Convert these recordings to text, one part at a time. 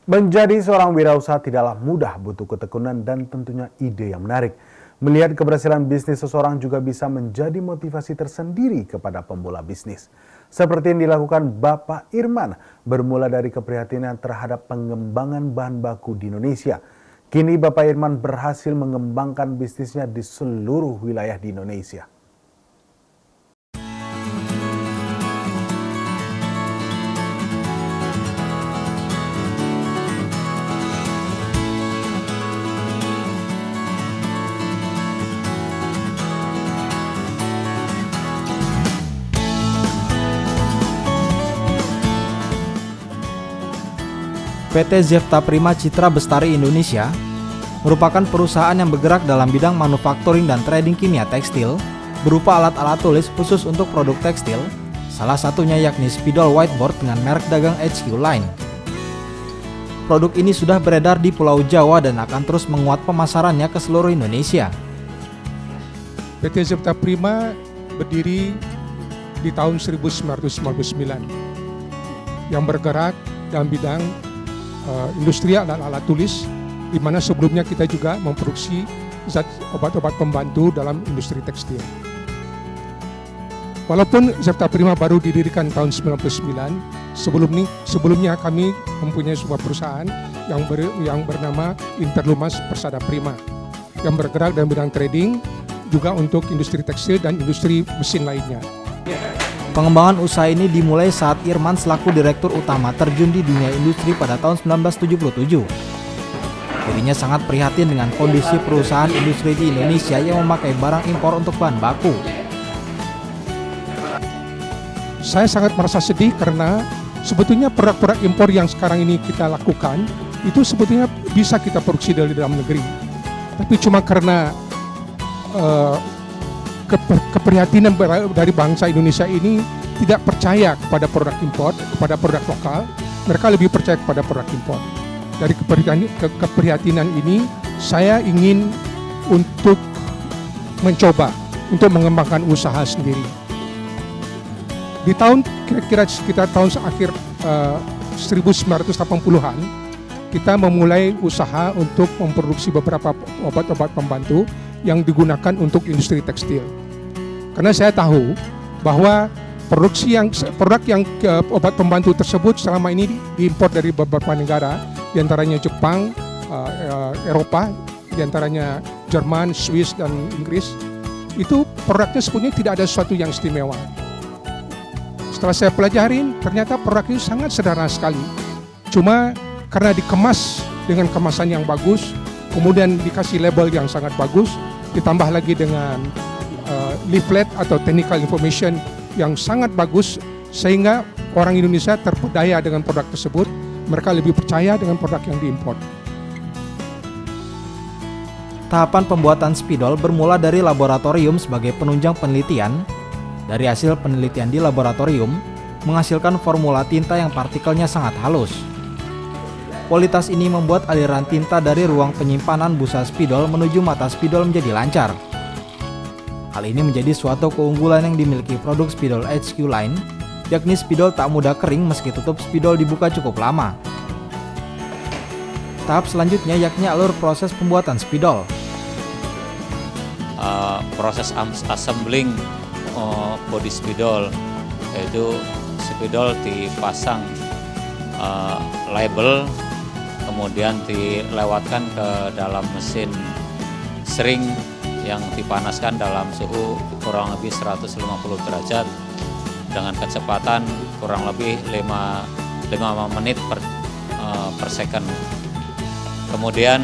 Menjadi seorang wirausaha tidaklah mudah, butuh ketekunan dan tentunya ide yang menarik. Melihat keberhasilan bisnis seseorang juga bisa menjadi motivasi tersendiri kepada pemula bisnis. Seperti yang dilakukan Bapak Irman, bermula dari keprihatinan terhadap pengembangan bahan baku di Indonesia. Kini Bapak Irman berhasil mengembangkan bisnisnya di seluruh wilayah di Indonesia. PT Zefta Prima Citra Bestari Indonesia merupakan perusahaan yang bergerak dalam bidang manufakturing dan trading kimia tekstil berupa alat-alat tulis khusus untuk produk tekstil, salah satunya yakni spidol whiteboard dengan merek dagang HQ Line. Produk ini sudah beredar di Pulau Jawa dan akan terus menguat pemasarannya ke seluruh Indonesia. PT Zefta Prima berdiri di tahun 1999 yang bergerak dalam bidang industri alat-alat tulis, di mana sebelumnya kita juga memproduksi zat obat-obat pembantu dalam industri tekstil. Walaupun Zefta Prima baru didirikan tahun 1999, sebelumnya kami mempunyai sebuah perusahaan yang bernama Interlumas Persada Prima yang bergerak dalam bidang trading juga untuk industri tekstil dan industri mesin lainnya. Pengembangan usaha ini dimulai saat Irman selaku direktur utama terjun di dunia industri pada tahun 1977. Dirinya sangat prihatin dengan kondisi perusahaan industri di Indonesia yang memakai barang impor untuk bahan baku. Saya sangat merasa sedih karena sebetulnya produk-produk impor yang sekarang ini kita lakukan itu sebetulnya bisa kita produksi dari dalam negeri. Tapi cuma karena keprihatinan dari bangsa Indonesia ini tidak percaya kepada produk impor, kepada produk lokal, mereka lebih percaya kepada produk impor. Dari keprihatinan ini, saya ingin untuk mencoba untuk mengembangkan usaha sendiri. Di tahun kira-kira sekitar tahun akhir 1980-an, kita memulai usaha untuk memproduksi beberapa obat-obat pembantu yang digunakan untuk industri tekstil. Karena saya tahu bahwa produk yang obat pembantu tersebut selama ini diimpor dari beberapa negara, diantaranya Jepang, Eropa, diantaranya Jerman, Swiss, dan Inggris. Itu produknya sebenarnya tidak ada sesuatu yang istimewa. Setelah saya pelajarin, ternyata produk itu sangat sederhana sekali. Cuma karena dikemas dengan kemasan yang bagus, kemudian dikasih label yang sangat bagus, ditambah lagi dengan leaflet atau technical information yang sangat bagus, sehingga orang Indonesia terpedaya dengan produk tersebut, mereka lebih percaya dengan produk yang diimpor. Tahapan pembuatan spidol bermula dari laboratorium sebagai penunjang penelitian. Dari hasil penelitian di laboratorium, menghasilkan formula tinta yang partikelnya sangat halus. Kualitas ini membuat aliran tinta dari ruang penyimpanan busa spidol menuju mata spidol menjadi lancar. Hal ini menjadi suatu keunggulan yang dimiliki produk spidol HQ Line, yakni spidol tak mudah kering meski tutup spidol dibuka cukup lama. Tahap selanjutnya yakni alur proses pembuatan spidol. Proses assembling body spidol, yaitu spidol dipasang label, kemudian dilewatkan ke dalam mesin sering yang dipanaskan dalam suhu kurang lebih 150 derajat dengan kecepatan kurang lebih 5 menit per second. Kemudian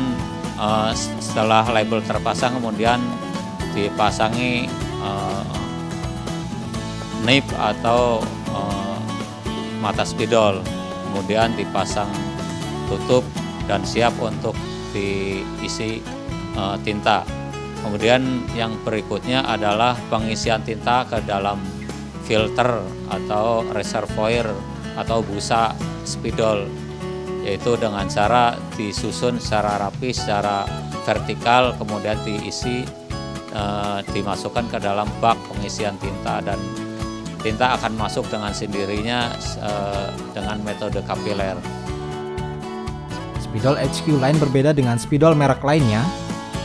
setelah label terpasang, kemudian dipasangi nib atau mata spidol, kemudian dipasang tutup dan siap untuk diisi tinta. Kemudian yang berikutnya adalah pengisian tinta ke dalam filter atau reservoir atau busa spidol, yaitu dengan cara disusun secara rapi, secara vertikal, kemudian diisi, dimasukkan ke dalam bak pengisian tinta, dan tinta akan masuk dengan sendirinya dengan metode kapiler. Spidol HQ Line berbeda dengan spidol merek lainnya.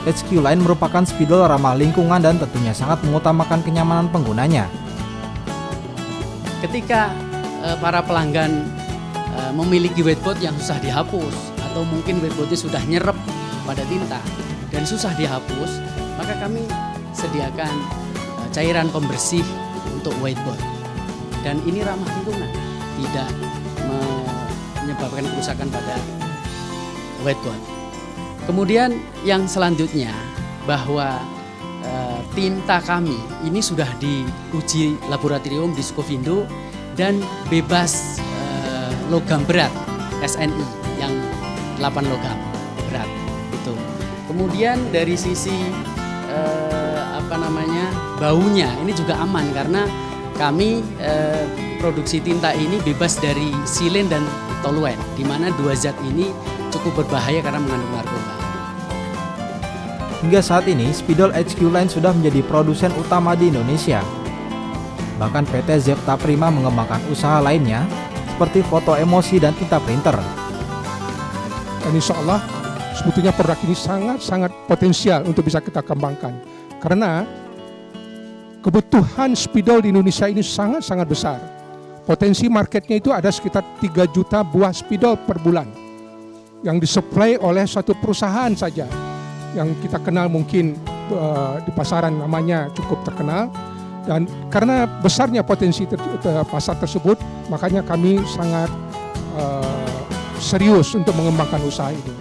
HQ Line merupakan spidol ramah lingkungan dan tentunya sangat mengutamakan kenyamanan penggunanya. Ketika para pelanggan memiliki whiteboard yang susah dihapus atau mungkin whiteboardnya sudah nyerep pada tinta dan susah dihapus, maka kami sediakan cairan pembersih untuk whiteboard. Dan ini ramah lingkungan, tidak menyebabkan kerusakan pada whiteboard. Kemudian yang selanjutnya bahwa tinta kami ini sudah diuji laboratorium di Skovindo dan bebas logam berat SNI yang 8 logam berat itu. Kemudian dari sisi baunya ini juga aman karena kami produksi tinta ini bebas dari silen dan toluen, di mana dua zat ini cukup berbahaya karena mengandung narkoba. Hingga saat ini, Spidol HQ Line sudah menjadi produsen utama di Indonesia. Bahkan PT Zepta Prima mengembangkan usaha lainnya seperti foto emosi dan tinta printer. Dan insya Allah sebetulnya produk ini sangat potensial untuk bisa kita kembangkan. Karena kebutuhan spidol di Indonesia ini sangat besar. Potensi marketnya itu ada sekitar 3 juta buah spidol per bulan yang disuplai oleh suatu perusahaan saja yang kita kenal, mungkin di pasaran namanya cukup terkenal. Dan karena besarnya potensi pasar tersebut, makanya kami sangat serius untuk mengembangkan usaha ini.